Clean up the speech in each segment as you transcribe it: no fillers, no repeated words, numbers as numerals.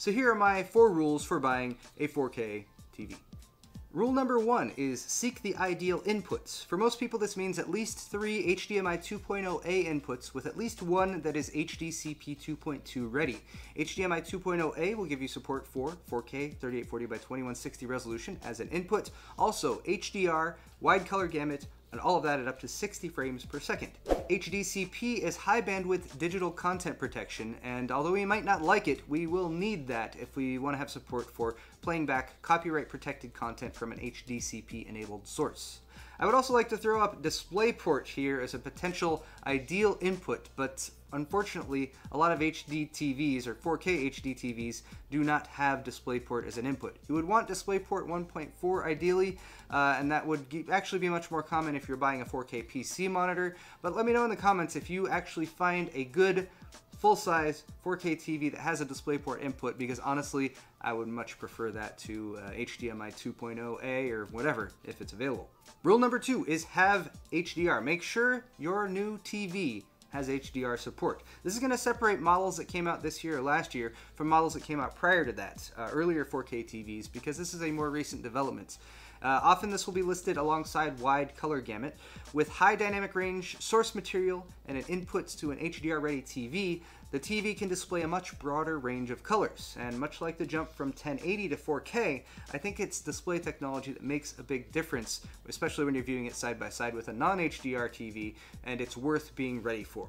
So here are my 4 rules for buying a 4K TV. Rule number 1 is seek the ideal inputs. For most people, this means at least 3 HDMI 2.0A inputs with at least one that is HDCP 2.2 ready. HDMI 2.0A will give you support for 4K 3840 by 2160 resolution as an input. Also HDR, wide color gamut, and all of that at up to 60 frames per second. HDCP is high bandwidth digital content protection, and although we might not like it, we will need that if we want to have support for playing back copyright protected content from an HDCP enabled source. I would also like to throw up DisplayPort here as a potential ideal input, but unfortunately a lot of HD TVs or 4K HD TVs do not have DisplayPort as an input. You would want DisplayPort 1.4 ideally, and that would actually be much more common if you're buying a 4K PC monitor, but let me know in the comments if you actually find a good full-size 4K TV that has a DisplayPort input, because honestly I would much prefer that to HDMI 2.0A or whatever if it's available. Rule number 2 is have HDR. Make sure your new TV has HDR support. This is going to separate models that came out this year or last year from models that came out prior to that, earlier 4K TVs, because this is a more recent development. Often this will be listed alongside wide color gamut. With high dynamic range, source material, and an inputs to an HDR-ready TV, the TV can display a much broader range of colors. And much like the jump from 1080 to 4K, I think it's display technology that makes a big difference, especially when you're viewing it side by side with a non-HDR TV, and it's worth being ready for.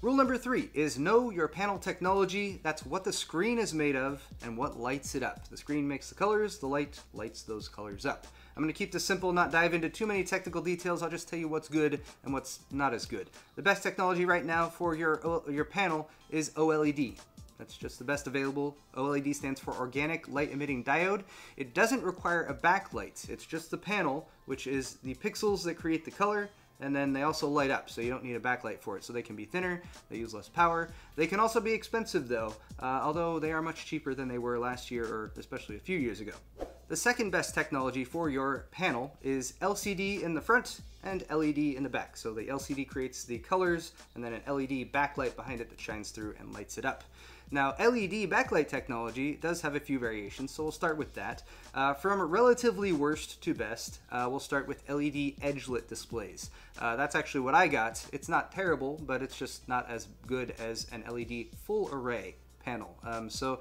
Rule number 3 is know your panel technology. That's what the screen is made of and what lights it up. The screen makes the colors, the light lights those colors up. I'm going to keep this simple, not dive into too many technical details. I'll just tell you what's good and what's not as good. The best technology right now for your panel is OLED. That's just the best available. OLED stands for Organic Light Emitting Diode. It doesn't require a backlight. It's just the panel, which is the pixels that create the color, and then they also light up, so you don't need a backlight for it. So they can be thinner, they use less power. They can also be expensive though, although they are much cheaper than they were last year or especially a few years ago. The second best technology for your panel is LCD in the front and LED in the back. So the LCD creates the colors and then an LED backlight behind it that shines through and lights it up. Now, LED backlight technology does have a few variations, so we'll start with that. From relatively worst to best, we'll start with LED edge-lit displays. That's actually what I got. It's not terrible, but it's just not as good as an LED full array panel. So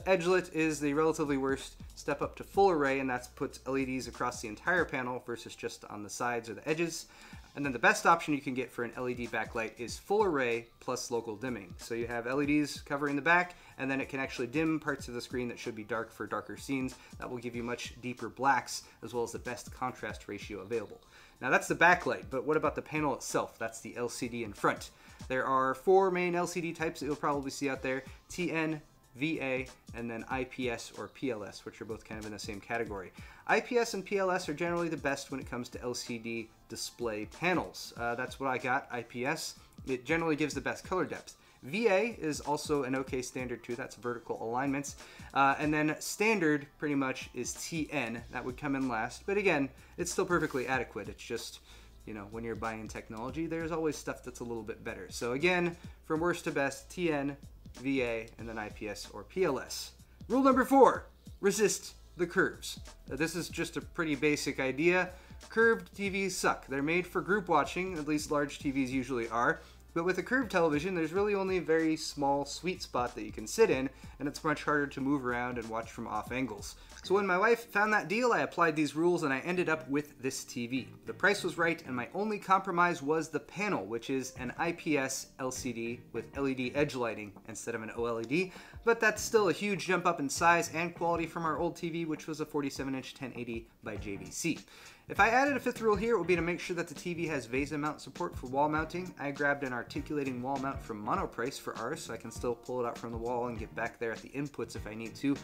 edge-lit is the relatively worst. Step up to full array, and that puts LEDs across the entire panel versus just on the sides or the edges. And then the best option you can get for an LED backlight is full array plus local dimming. So you have LEDs covering the back, and then it can actually dim parts of the screen that should be dark for darker scenes. That will give you much deeper blacks, as well as the best contrast ratio available. Now that's the backlight, but what about the panel itself? That's the LCD in front. There are 4 main LCD types that you'll probably see out there: TN, VA, and then IPS or PLS, which are both kind of in the same category. IPS and PLS are generally the best when it comes to LCD display panels. That's what I got, IPS. It generally gives the best color depth. VA is also an okay standard too, that's vertical alignments. And then standard pretty much is TN, that would come in last. But again, it's still perfectly adequate. It's just, you know, when you're buying technology, there's always stuff that's a little bit better. So again, from worst to best, TN, VA, and then IPS or PLS. Rule number 4, resist the curves. This is just a pretty basic idea. Curved TVs suck. They're made for group watching, at least large TVs usually are. But with a curved television, there's really only a very small sweet spot that you can sit in, and it's much harder to move around and watch from off angles. So when my wife found that deal, I applied these rules and I ended up with this TV. The price was right, and my only compromise was the panel, which is an IPS LCD with LED edge lighting instead of an OLED, but that's still a huge jump up in size and quality from our old TV, which was a 47-inch 1080 by JVC. If I added a 5th rule here, it would be to make sure that the TV has VESA mount support for wall mounting. I grabbed an articulating wall mount from Monoprice for ours, so I can still pull it out from the wall and get back there at the inputs if I need to.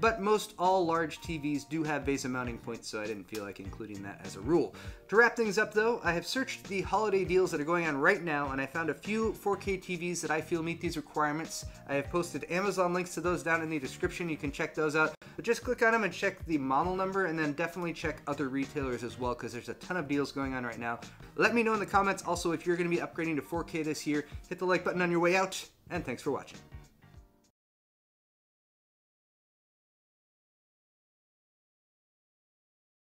But most all large TVs do have VESA mounting points, so I didn't feel like including that as a rule. To wrap things up though, I have searched the holiday deals that are going on right now, and I found a few 4K TVs that I feel meet these requirements. I have posted Amazon links to those down in the description. You can check those out. But just click on them and check the model number, and then definitely check other retailers as well, because there's a ton of deals going on right now. Let me know in the comments also if you're going to be upgrading to 4K this year. Hit the like button on your way out, and thanks for watching.